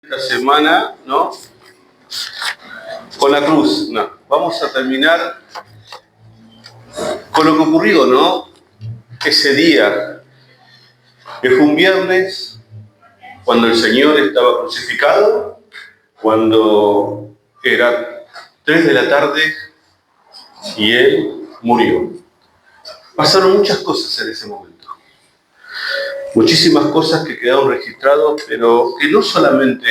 Esta semana, ¿no? Con la cruz, no. Vamos a terminar con lo que ocurrió, ¿no? Ese día, que fue un viernes, cuando el Señor estaba crucificado, cuando era 3 de la tarde y Él murió. Pasaron muchas cosas en ese momento. Muchísimas cosas que quedaron registradas, pero que no solamente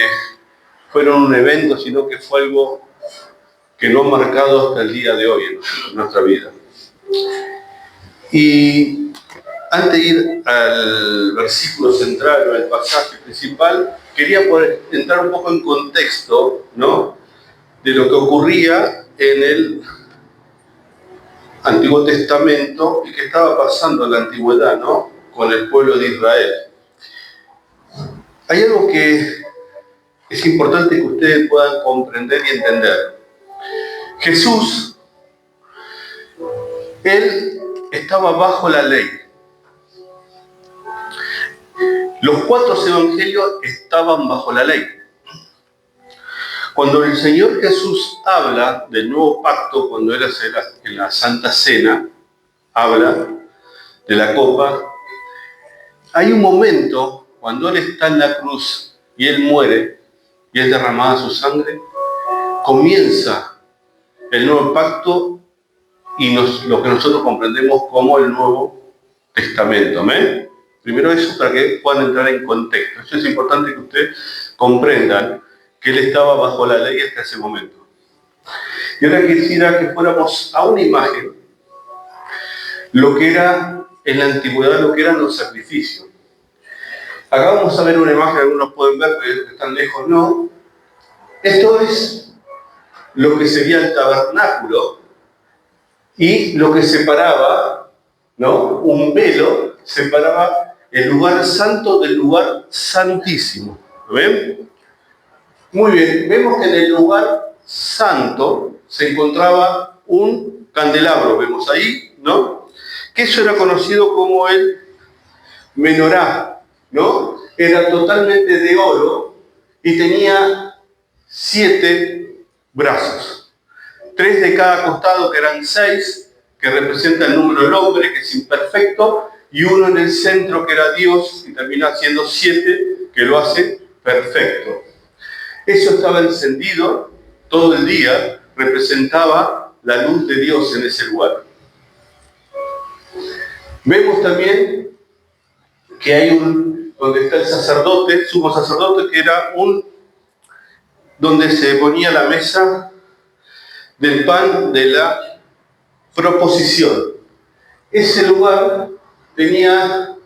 fueron un evento, sino que fue algo que nos ha marcado hasta el día de hoy en nuestra vida. Y antes de ir al versículo central o al pasaje principal, quería poder entrar un poco en contexto, ¿no?, de lo que ocurría en el Antiguo Testamento y que estaba pasando en la antigüedad, ¿no?, con el pueblo de Israel. Hay algo que es importante que ustedes puedan comprender y entender. Jesús, Él estaba bajo la ley. Los 4 evangelios estaban bajo la ley. Cuando el Señor Jesús habla del nuevo pacto, cuando Él hace en la Santa Cena, habla de la copa, hay un momento cuando Él está en la cruz y Él muere y es derramada su sangre, comienza el nuevo pacto y lo que nosotros comprendemos como el Nuevo Testamento. ¿Amén? Primero eso para que puedan entrar en contexto. Eso es importante que ustedes comprendan que Él estaba bajo la ley hasta ese momento. Y ahora quisiera que fuéramos a una imagen, lo que era en la antigüedad, lo que eran los sacrificios. Acá vamos a ver una imagen, algunos pueden ver, pero están lejos, no. Esto es lo que sería el tabernáculo y lo que separaba, ¿no? Un velo separaba el lugar santo del lugar santísimo. ¿Lo ven? Muy bien, vemos que en el lugar santo se encontraba un candelabro, vemos ahí, ¿no? Que eso era conocido como el menorá, ¿no? Era totalmente de oro y tenía 7 brazos. 3 de cada costado, que eran 6, que representa el número del hombre, que es imperfecto, y uno en el centro, que era Dios, y termina siendo 7, que lo hace perfecto. Eso estaba encendido todo el día, representaba la luz de Dios en ese lugar. Vemos también que hay donde está el sacerdote, sumo sacerdote, que era donde se ponía la mesa del pan de la proposición. Ese lugar tenía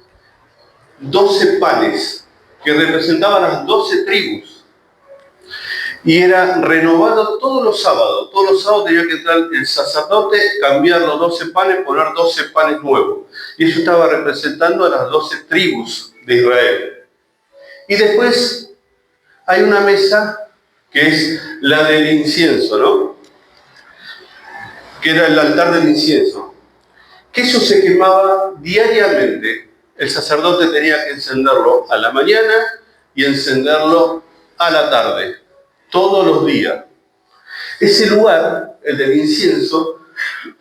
12 panes que representaban las 12 tribus. Y era renovado todos los sábados. Todos los sábados tenía que entrar el sacerdote, cambiar los 12 panes, poner 12 panes nuevos. Y eso estaba representando a las 12 tribus de Israel. Y después hay una mesa que es la del incienso, ¿no? Que era el altar del incienso. Que eso se quemaba diariamente. El sacerdote tenía que encenderlo a la mañana y encenderlo a la tarde. Todos los días. Ese lugar, el del incienso,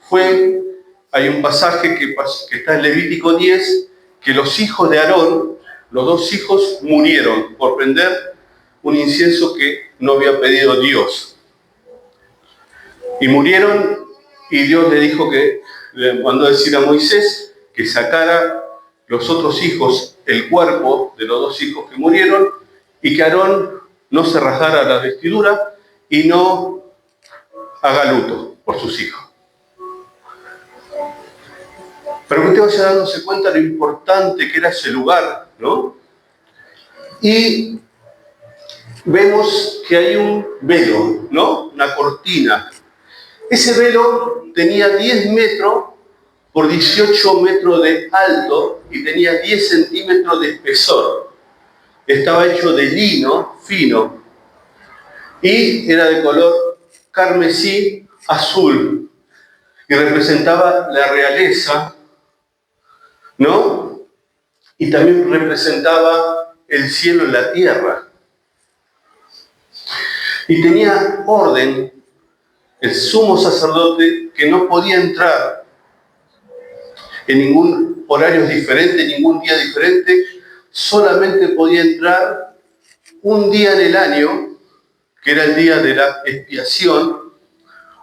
hay un pasaje que está en Levítico 10, que los hijos de Aarón, los 2 hijos, murieron por prender un incienso que no había pedido Dios. Y murieron, y Dios le mandó a decir a Moisés que sacara los otros hijos, el cuerpo de los 2 hijos que murieron, y que Aarón no se rasgara la vestidura y no haga luto por sus hijos. Pero que usted vaya dándose cuenta de lo importante que era ese lugar, ¿no? Y vemos que hay un velo, ¿no? Una cortina. Ese velo tenía 10 metros por 18 metros de alto y tenía 10 centímetros de espesor. Estaba hecho de lino fino y era de color carmesí azul y representaba la realeza, ¿no? Y también representaba el cielo y la tierra. Y tenía orden el sumo sacerdote que no podía entrar en ningún horario diferente, ningún día diferente, solamente podía entrar un día en el año, que era el día de la expiación,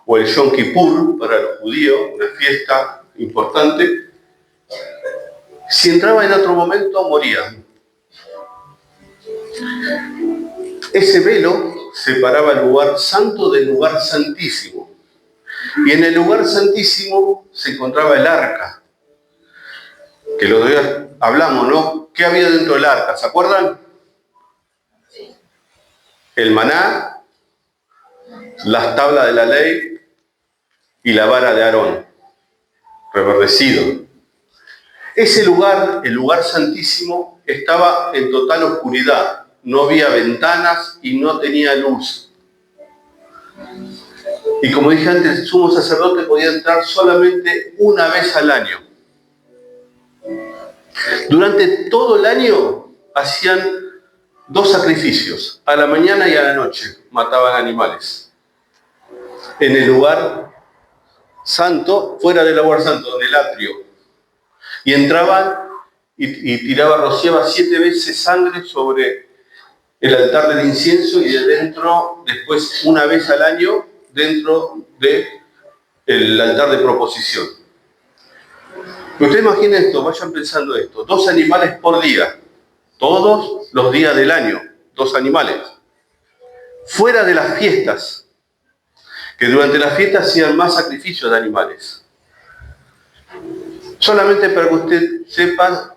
o el Yom Kippur para los judíos, una fiesta importante. Si entraba en otro momento, moría. Ese velo separaba el lugar santo del lugar santísimo. Y en el lugar santísimo se encontraba el arca, que los días hablamos, ¿no? ¿Qué había dentro del arca? ¿Se acuerdan? El maná, las tablas de la ley y la vara de Aarón, reverdecido. Ese lugar, el lugar santísimo, estaba en total oscuridad. No había ventanas y no tenía luz. Y como dije antes, el sumo sacerdote podía entrar solamente una vez al año. Durante todo el año hacían 2 sacrificios, a la mañana y a la noche, mataban animales. En el lugar santo, fuera del lugar santo, en el atrio. Y entraban y tiraban, rociaba 7 veces sangre sobre el altar del incienso y de dentro, después una vez al año, dentro del altar de proposición. Ustedes imaginen esto, vayan pensando esto, 2 animales por día, todos los días del año, 2 animales. Fuera de las fiestas, que durante las fiestas hacían más sacrificios de animales. Solamente para que usted sepa,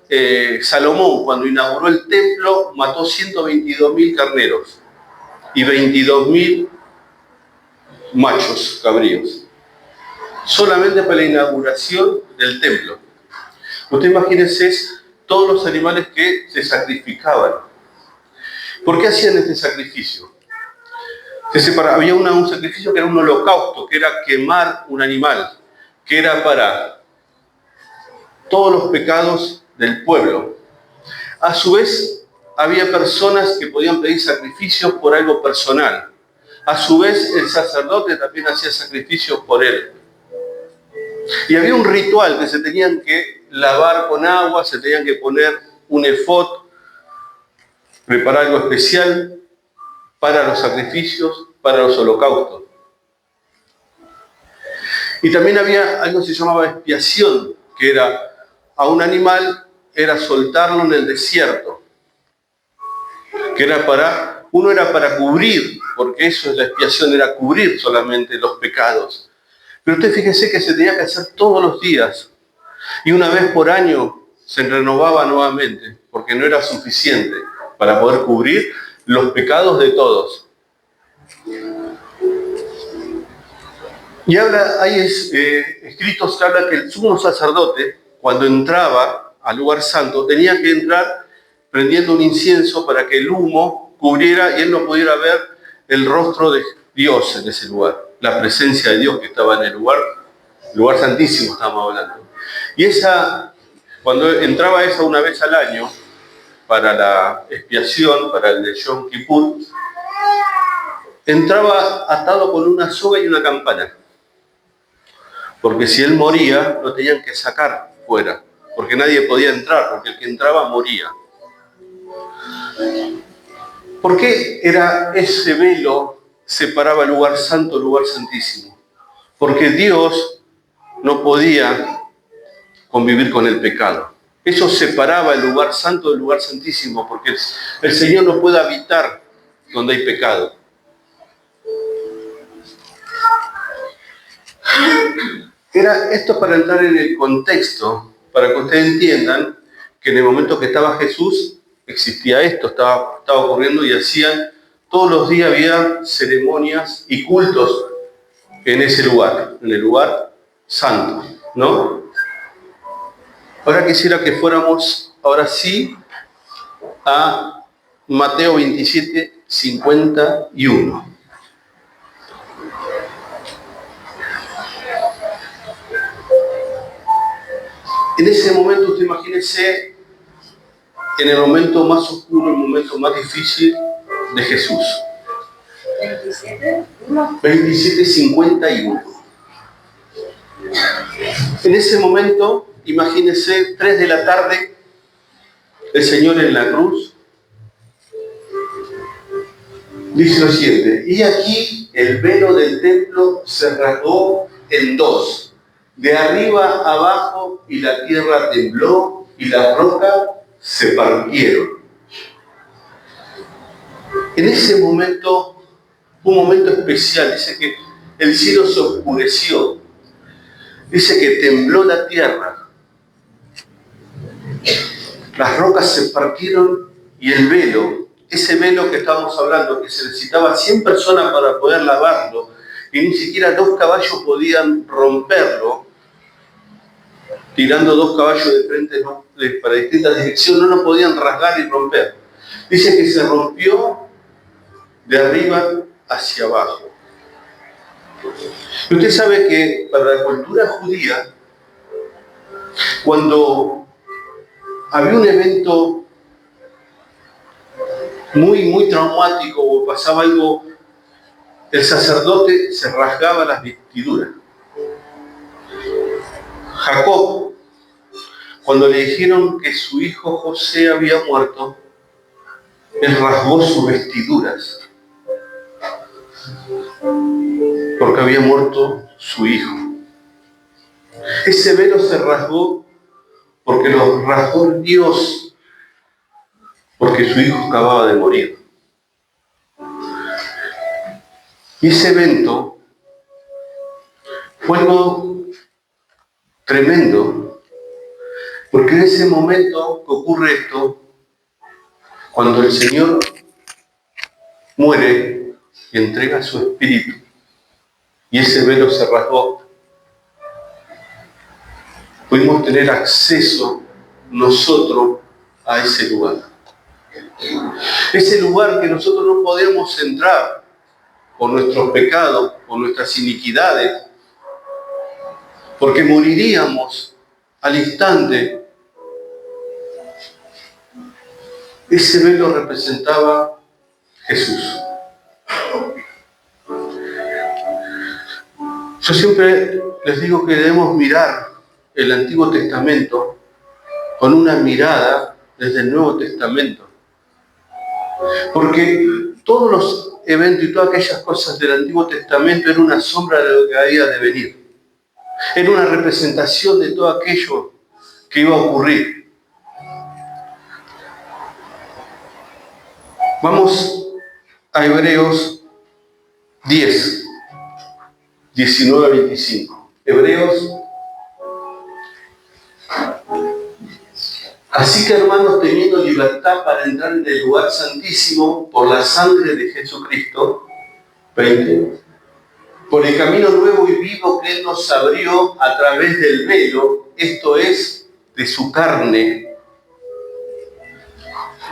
Salomón, cuando inauguró el templo, mató 122.000 carneros y 22.000 machos cabríos. Solamente para la inauguración del templo. Usted imagínese todos los animales que se sacrificaban. ¿Por qué hacían este sacrificio? Había un sacrificio que era un holocausto, que era quemar un animal, que era para todos los pecados del pueblo. A su vez, había personas que podían pedir sacrificios por algo personal. A su vez, el sacerdote también hacía sacrificios por él. Y había un ritual que se tenían que lavar con agua, se tenían que poner un efod, preparar algo especial para los sacrificios, para los holocaustos. Y también había algo que se llamaba expiación, que era a un animal, era soltarlo en el desierto, que uno era para cubrir, porque eso es la expiación, era cubrir solamente los pecados. Pero usted fíjese que se tenía que hacer todos los días, y una vez por año se renovaba nuevamente, porque no era suficiente para poder cubrir los pecados de todos. Y hay escritos que hablan que el sumo sacerdote, cuando entraba al lugar santo, tenía que entrar prendiendo un incienso para que el humo cubriera y él no pudiera ver el rostro de Dios en ese lugar, la presencia de Dios que estaba en el lugar santísimo estamos hablando. Y cuando entraba una vez al año, para la expiación, para el de Yom Kippur, entraba atado con una soga y una campana. Porque si él moría, lo tenían que sacar fuera, porque nadie podía entrar, porque el que entraba moría. ¿Por qué era ese velo separaba el lugar santo del lugar santísimo? Porque Dios no podía convivir con el pecado. Eso separaba el lugar santo del lugar santísimo, porque el Señor no puede habitar donde hay pecado. Era esto para entrar en el contexto, para que ustedes entiendan que en el momento que estaba Jesús, existía esto, estaba ocurriendo y todos los días había ceremonias y cultos en ese lugar, en el lugar santo, ¿no? Ahora quisiera que fuéramos, ahora sí, a Mateo 27, 51. En ese momento, usted imagínese, en el momento más oscuro, el momento más difícil de Jesús. 27:51. En ese momento, imagínense, 3 de la tarde, el Señor en la cruz, dice lo siguiente: y aquí el velo del templo se rasgó en dos, de arriba a abajo, y la tierra tembló y las rocas se partieron. En ese momento, un momento especial, dice que el cielo se oscureció, dice que tembló la tierra, las rocas se partieron y el velo, ese velo que estábamos hablando, que se necesitaba 100 personas para poder lavarlo, y ni siquiera 2 caballos podían romperlo, tirando 2 caballos de frente para distintas direcciones, no lo podían rasgar y romper. Dice que se rompió de arriba hacia abajo. Y usted sabe que para la cultura judía, cuando había un evento muy traumático o pasaba algo, el sacerdote se rasgaba las vestiduras. Jacob, cuando le dijeron que su hijo José había muerto, él rasgó sus vestiduras porque había muerto su hijo. Ese velo se rasgó porque lo rasgó Dios, porque su hijo acababa de morir. Y ese evento fue algo tremendo, porque en ese momento que ocurre esto, cuando el Señor muere y entrega su espíritu, y ese velo se rasgó, pudimos tener acceso nosotros a ese lugar. Ese lugar que nosotros no podíamos entrar por nuestros pecados, por nuestras iniquidades, porque moriríamos al instante. Ese velo representaba Jesús. Yo siempre les digo que debemos mirar el Antiguo Testamento con una mirada desde el Nuevo Testamento. Porque todos los eventos y todas aquellas cosas del Antiguo Testamento eran una sombra de lo que había de venir. Era una representación de todo aquello que iba a ocurrir. Vamos a Hebreos 10, 19 a 25. Hebreos. Así que, hermanos, teniendo libertad para entrar en el lugar santísimo por la sangre de Jesucristo, 20, por el camino nuevo y vivo que Él nos abrió a través del velo, esto es, de su carne,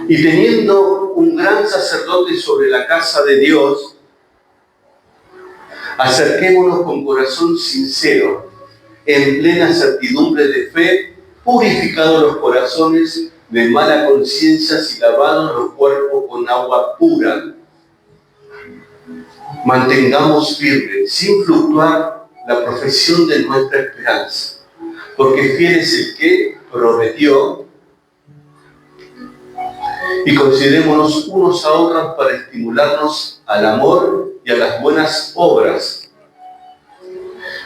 y teniendo un gran sacerdote sobre la casa de Dios, acerquémonos con corazón sincero, en plena certidumbre de fe, purificados los corazones de mala conciencia y lavados los cuerpos con agua pura. Mantengamos firme, sin fluctuar, la profesión de nuestra esperanza, porque fiel es el que prometió. Y considerémonos unos a otros para estimularnos al amor y a las buenas obras,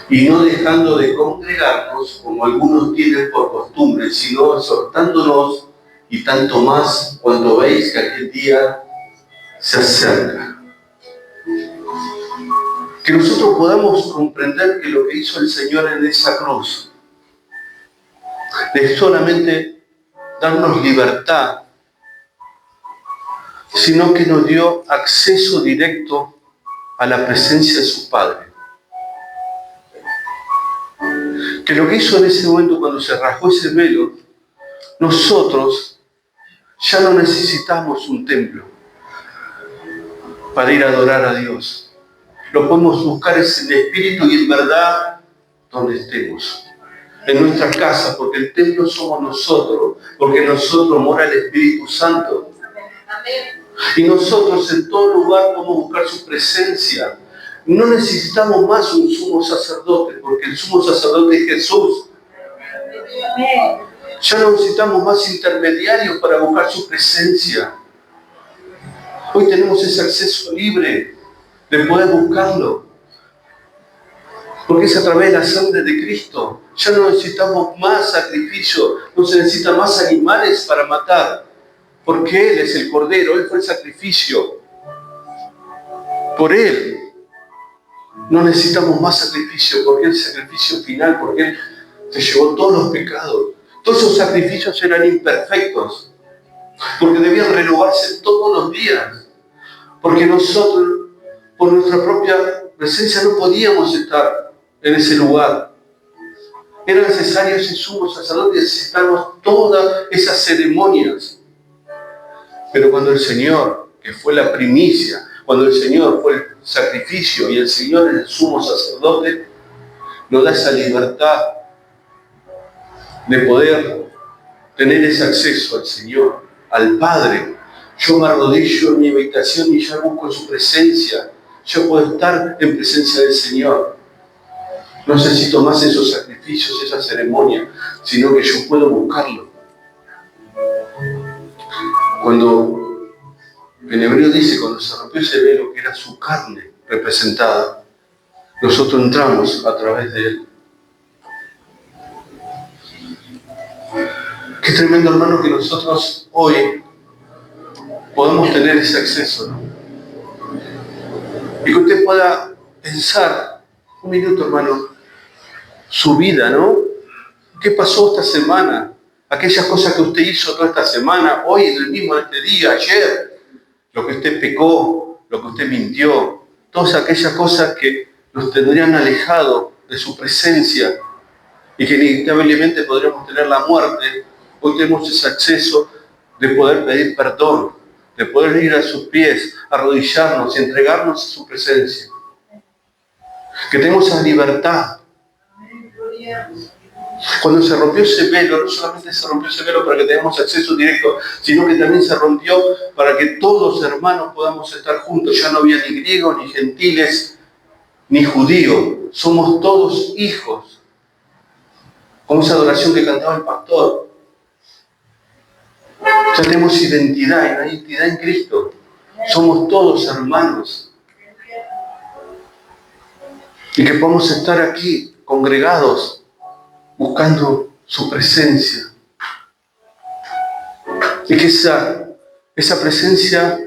y no dejando de congregarnos como algunos tienen por costumbre, sino exhortándonos, y tanto más cuando veis que aquel día se acerca. Que nosotros podamos comprender que lo que hizo el Señor en esa cruz es solamente darnos libertad, sino que nos dio acceso directo a la presencia de su Padre. Que lo que hizo en ese momento cuando se rasgó ese velo, nosotros ya no necesitamos un templo para ir a adorar a Dios. Lo podemos buscar en espíritu y en verdad donde estemos. En nuestra casa, porque el templo somos nosotros, porque en nosotros mora el Espíritu Santo. Y nosotros en todo lugar podemos buscar su presencia. No necesitamos más un sumo sacerdote, porque el sumo sacerdote es Jesús. Ya no necesitamos más intermediarios para buscar su presencia. Hoy tenemos ese acceso libre de poder buscarlo. Porque es a través de la sangre de Cristo. Ya no necesitamos más sacrificio, no se necesitan más animales para matar. Porque Él es el Cordero, Él fue el sacrificio. Por Él no necesitamos más sacrificio, porque Él es el sacrificio final, porque Él se llevó todos los pecados. Todos esos sacrificios eran imperfectos, porque debían renovarse todos los días. Porque nosotros, por nuestra propia presencia, no podíamos estar en ese lugar. Era necesario ese sumo sacerdote, necesitábamos todas esas ceremonias. Pero cuando el Señor, que fue la primicia, cuando el Señor fue el sacrificio y el Señor es el sumo sacerdote, nos da esa libertad de poder tener ese acceso al Señor, al Padre. Yo me arrodillo en mi habitación y ya busco su presencia. Yo puedo estar en presencia del Señor. No necesito más esos sacrificios, esa ceremonia, sino que yo puedo buscarlo. Cuando en hebreo dice, cuando se rompió ese velo, que era su carne representada, nosotros entramos a través de él. Qué tremendo, hermano, que nosotros hoy podemos tener ese acceso, ¿no? Y que usted pueda pensar, un minuto, hermano, su vida, ¿no? ¿Qué pasó esta semana? Aquellas cosas que usted hizo toda esta semana, hoy, en el mismo este día, ayer, lo que usted pecó, lo que usted mintió, todas aquellas cosas que nos tendrían alejado de su presencia y que inevitablemente podríamos tener la muerte. Hoy tenemos ese acceso de poder pedir perdón, de poder ir a sus pies, arrodillarnos y entregarnos a su presencia. Que tenemos esa libertad. Cuando se rompió ese velo, no solamente se rompió ese velo para que tengamos acceso directo, sino que también se rompió para que todos, hermanos, podamos estar juntos. Ya no había ni griegos, ni gentiles, ni judíos. Somos todos hijos. Como esa adoración que cantaba el pastor. Ya tenemos identidad, y una identidad en Cristo. Somos todos hermanos. Y que podamos estar aquí, congregados, buscando su presencia. Y que esa presencia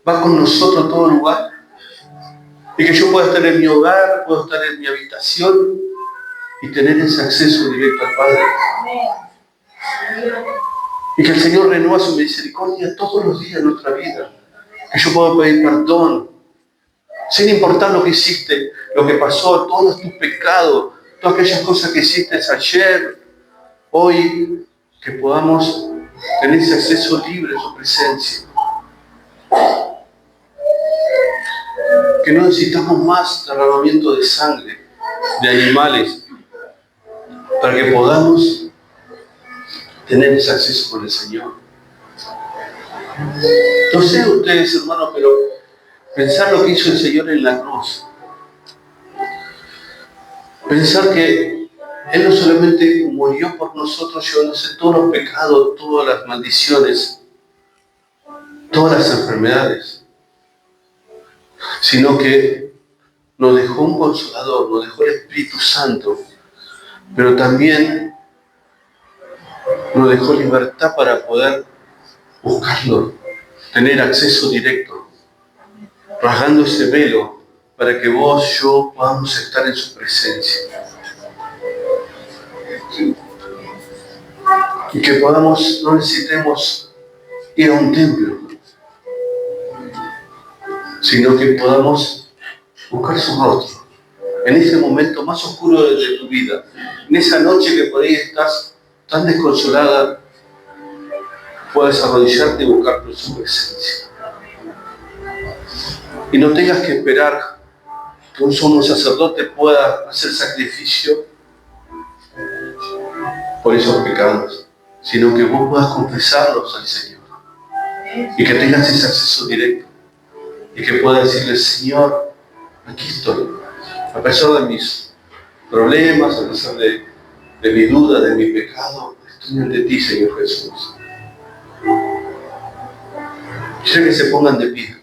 va con nosotros a todo lugar. Y que yo pueda estar en mi hogar, pueda estar en mi habitación y tener ese acceso directo al Padre. Y que el Señor renueva su misericordia todos los días de nuestra vida. Que yo pueda pedir perdón, sin importar lo que hiciste, lo que pasó, todos tus pecados, todas aquellas cosas que hiciste ayer, hoy, que podamos tener ese acceso libre a su presencia. Que no necesitamos más derramamiento de sangre, de animales, para que podamos tener ese acceso con el Señor. No sé ustedes, hermanos, pero pensar lo que hizo el Señor en la cruz. Pensar que Él no solamente murió por nosotros, llevándose todos los pecados, todas las maldiciones, todas las enfermedades, sino que nos dejó un consolador, nos dejó el Espíritu Santo, pero también nos dejó libertad para poder buscarlo, tener acceso directo, rasgando ese velo para que vos y yo podamos estar en su presencia. Y que podamos, no necesitemos ir a un templo, sino que podamos buscar su rostro en ese momento más oscuro de tu vida, en esa noche que por ahí estás tan desconsolada, puedes arrodillarte y buscar por su presencia. Y no tengas que esperar que un sumo sacerdote pueda hacer sacrificio por esos pecados, sino que vos puedas confesarlos al Señor. y que tengas ese acceso directo y que puedas decirle, Señor, aquí estoy, a pesar de mis problemas, a pesar de mi duda, de mi pecado, estoy ante ti, Señor Jesús. Quiero que se pongan de pie.